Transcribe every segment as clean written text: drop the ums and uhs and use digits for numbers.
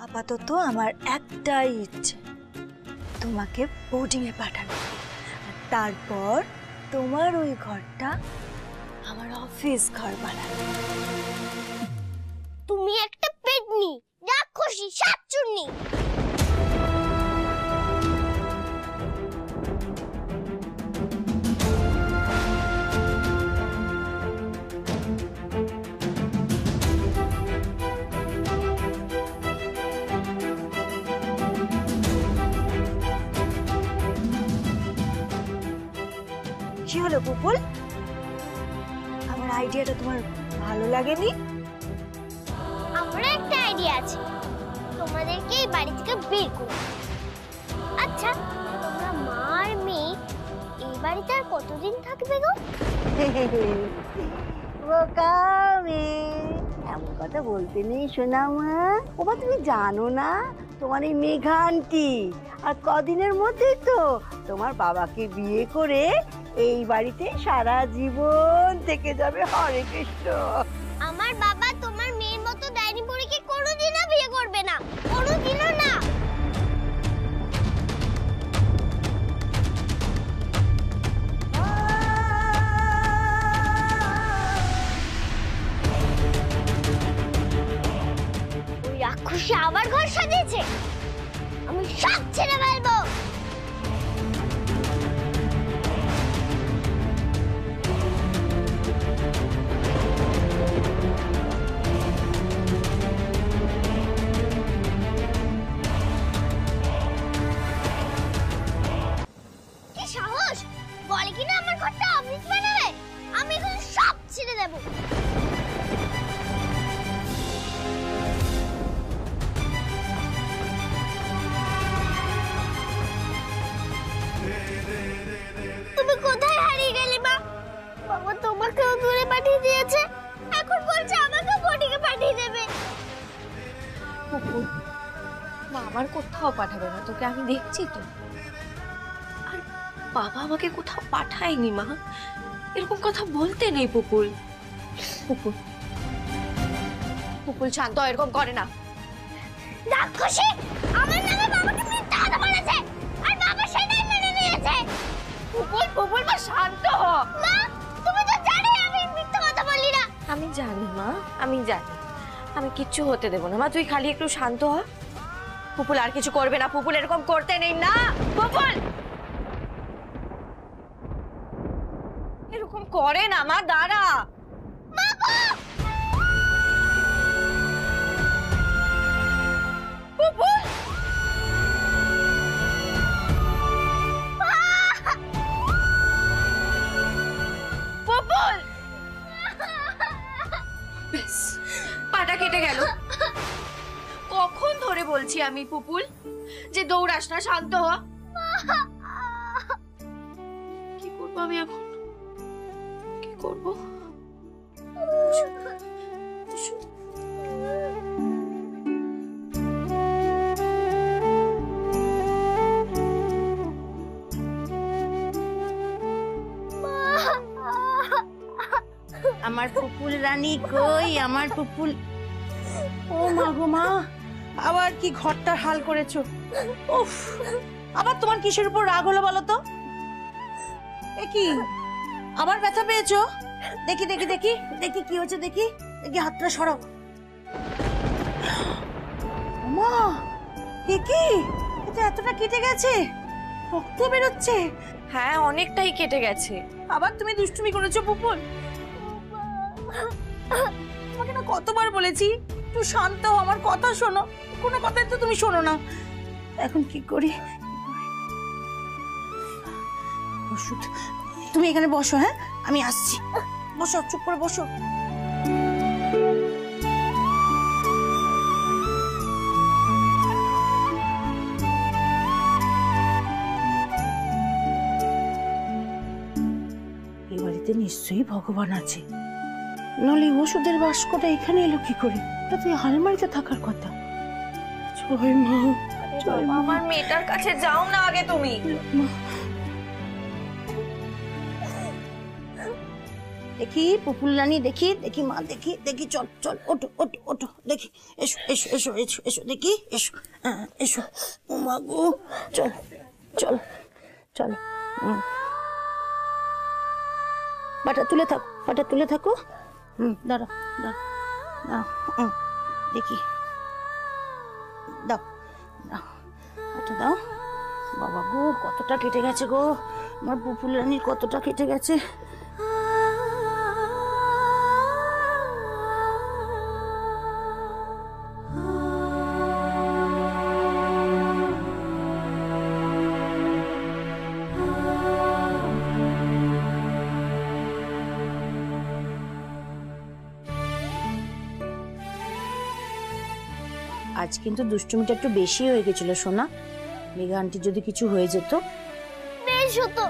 আপাতত আমার একটাই ইচ্ছে, তোমাকে বোর্ডিং এ পাঠানো, তারপর তোমার ওই ঘরটা আমার অফিস ঘর বানানো। তুমি একটা পেটনি, রাক্ষসী, শাকচুন্নি। কি হলো পুপুল, আমার আইডিয়াটা তোমার ভালো লাগেনি? আমার একটা আইডিয়া আছে, তোমাদেরকে এই বাড়ি থেকে বের করব। আচ্ছা, তোমরা মা আর মেয়ে এই বাড়িতে আর কতদিন থাকবে গো? এমন কথা বলতে নেই সোনা মা। ওবা তুমি জানো না তোমার এই মেঘা আন্টি আর কদিনের মধ্যেই তো তোমার বাবাকে বিয়ে করে এই বাড়িতে সারা জীবন থেকে যাবে। হরে কৃষ্ণ। আমার বাবা তোমার মেয়ের মতো ডাইনি বুড়িকে কোনোদিনও বিয়ে করবে না, কোনোদিনও না। ওই রাক্ষসী আবার ঘর সাজিয়েছে, আমি সব ছেড়ে ফেলবো। সাহস বলে কিনা আমার ঘরটা অফিস বানাবে, আমি এখন সব ছেড়ে দেব। তুমি কোথায় হারিয়ে গেলে মা? বাবা তোমাকেও দূরে পাঠিয়ে দিয়েছে, এখন বলছে আমাকে বোর্ডিংয়ে পাঠিয়ে দেবে। মা আমার কোথাও পাঠাবে না, তোকে আমি দেখছি তো। বাবা আমাকে কোথাও পাঠায়নি মা, এরকম কথা বলতে নেই পুপুল। পুপুল পুপুল শান্ত, এরকম করে না। রাক্ষসী আমার নামে বাবাকে মিথ্যা কথা বলেছে, আর বাবা সেটাই মেনে নিয়েছে। পুপুল পুপুল মা শান্ত হ। মা তুমি তো জানো আমি মিথ্যা কথা বলি না। আমি জানি মা, আমি জানি, আমি কিচ্ছু হতে দেব না মা, তুই খালি একটু শান্ত হ। পুপুল আর কিছু করবে না, পুপুল এরকম করতে নেই না। পুপুল এরকম করে না মা, দাঁড়া। পুপুল পুপুল বেশ, পাটা কেটে গেল। কখন ধরে বলছি আমি পুপুল যে দৌড়াস না, শান্ত হ। কি করবো আমি এখন, কি করবো? আমার পুপুল রানী কই? আমার পুপুল। ও মা গো মা, আবার কি ঘরটার হাল করেছো? উফ, আবার তোমার কিসের উপর রাগ হলো বলো তো? এ কি আবার ব্যথা পেয়েছো? দেখি দেখি দেখি দেখি কি হচ্ছে, দেখি দেখি হাতটা সরাও। মা এ কি, এটা এতটা কেটে গেছে, রক্ত বেরোচ্ছে। হ্যাঁ অনেকটাই কেটে গেছে। আবার তুমি দুষ্টুমি করেছো পুপুল? তোমাকে না কতবার বলেছি একটু শান্ত হও, আমার কথা শোনো। কোনো কথাই তো তুমি শোনো না। এখন কি করি? ওষুধ, তুমি এখানে বসো, হ্যাঁ আমি আসছি। বসো, চুপ করে বসো। এই বাড়িতে নিশ্চয়ই ভগবান আছে, নলে ওষুধের বাস্কটা এখানে এলো কি করে? ওটা তুই আলমারিতে থাকার কথা। জয় মা, জয় মা। আমার মেয়েটার কাছে যাও না আগে তুমি। দেখি পুপুল রানী, দেখি দেখি মা, দেখি দেখি, চল চল, ওঠো ওঠো ওঠো, দেখি, এসো এসো এসো এসো এসো, দেখি, এসো, এসো, ও মা গো, চল চল চল। পাটা তুলে থাকো, পাটা তুলে থাকো। দাঁড়াও দাঁড়াও দাঁড়াও, দেখি, দাও দাও, ওটা দাও। বাবা গো, কতটা কেটে গেছে গো, আমার পুপুল রানীর কতটা কেটে গেছে। আজ কিন্তু দুষ্টুমিটা একটু বেশি হয়ে গেছিল সোনা। মেঘা আন্টি যদি কিছু হয়ে যেত। বেশ হতো,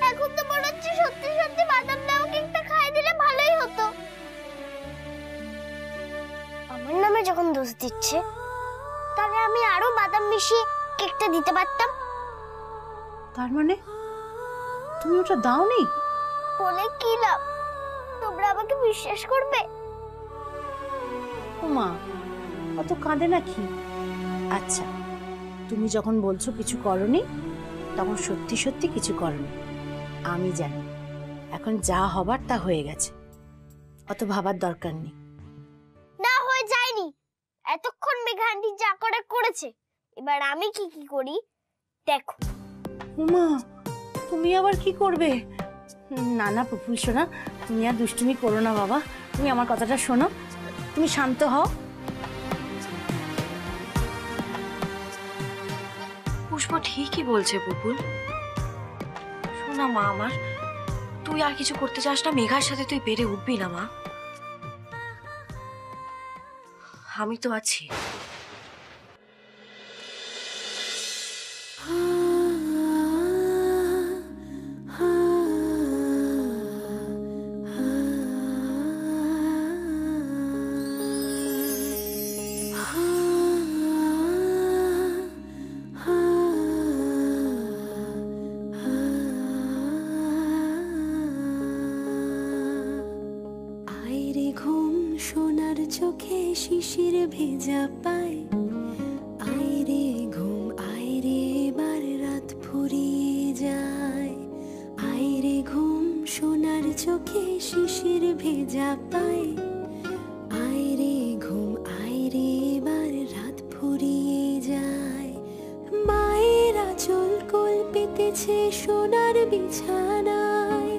এখন তো মনে হচ্ছে সত্যি সত্যি বাদাম দেওয়া কেকটা খাইয়ে দিলে ভালোই হতো। আমার নামে যখন দোষ দিচ্ছে, তাহলে আমি আরো বাদাম মিশিয়ে কেকটা দিতে পারতাম। তার মানে তুমি ওটা দাওনি? বলে কি লাভ? তোমরা আমাকে বিশ্বাস করবে? ও মা, অত কাঁদে নাকি? আচ্ছা, তুমি যখন বলছো কিছু করনি, তখন সত্যি সত্যি কিছু করনি। আমি জানি এখন যা হবার তা হয়ে গেছে, অত ভাবার দরকার নেই। না হয়ে যায়নি, এতক্ষণ মেঘা আন্টি যা করে করেছে, এবার আমি কি কি করি দেখো। উমা, তুমি আবার কি করবে? না না পুপুল সোনা, তুমি আর দুষ্টুমি করো না বাবা, তুমি আমার কথাটা শোনো, তুমি শান্ত হও। পুষ্প ঠিকই বলছে পুপুল। শোনা মা আমার, তুই আর কিছু করতে চাস না, মেঘার সাথে তুই পেরে উঠবি না মা, আমি তো আছি। চোখে শিশির ভেজা পায়, আইরে ঘুম আইরে এবার রাত ফুরিয়ে যায়। আইরে ঘুম সোনার চোখে শিশির ভেজা পায়, আইরে ঘুম আইরে এবার রাত ফুরিয়ে যায়। মায়ের আঁচল কোল পেতেছে সোনার বিছানায়,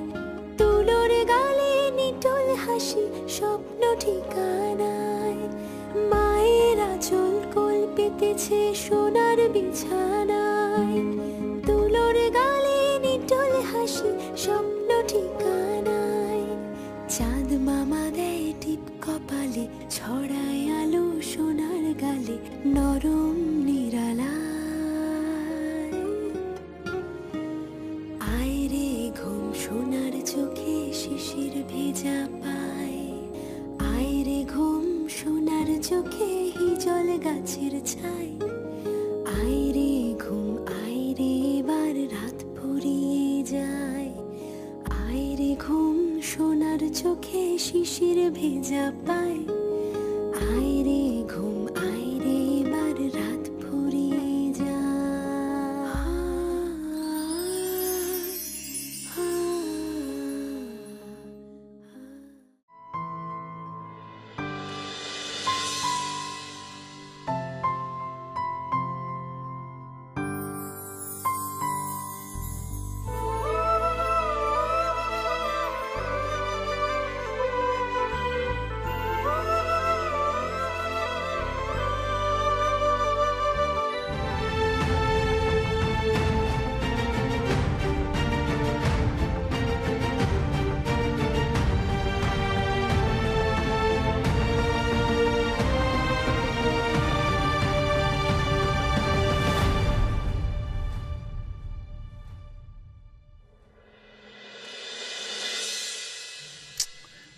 তুলোর গালে নিটোল হাসি স্বপ্ন ঠিকানায়। মায়ের আঁচল কোল পেতেছে সোনার বিছানায়, তুলোর গালে নিটোল হাসি স্বপ্ন ঠিকানায়। চাঁদ মামা দেয় টিপ কপালে, ছড়ায় আলো সোনার গালে নরম নিরালায়। আয়রে ঘুম সোনার চোখে শিশির ভেজা পায়, আয়রে ঘুম সোনার চোখে হিজল গাছের ছাই। আয়রে ঘুম আয়রে এবার রাত ফুরিয়ে যায়, আয়রে ঘুম সোনার চোখে শিশির ভেজা পায়। আয়রে ঘুম আয়রে এবার রাত ফুরিয়ে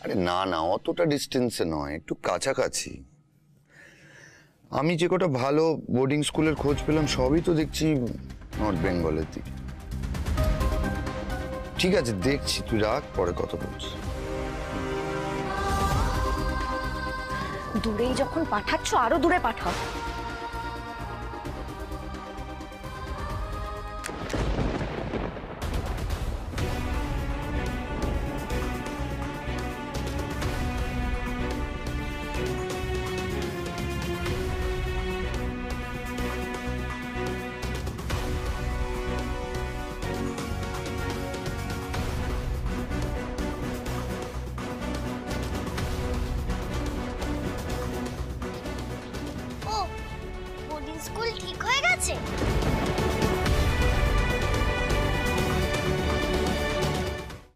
আরে না না, অতটা ডিস্টেন্সে নয়, একটু কাছাকাছি। আমি যে কটা ভালো বোর্ডিং স্কুলের খোঁজ পেলাম সবই তো দেখছি নর্থ বেঙ্গলের দিকে। ঠিক আছে দেখছি, তুই রাখ, পরে কথা বলছি। দূরেই যখন পাঠাচ্ছ আরো দূরে পাঠাও। ও বোর্ডিং স্কুল ঠিক হয়ে গেছে?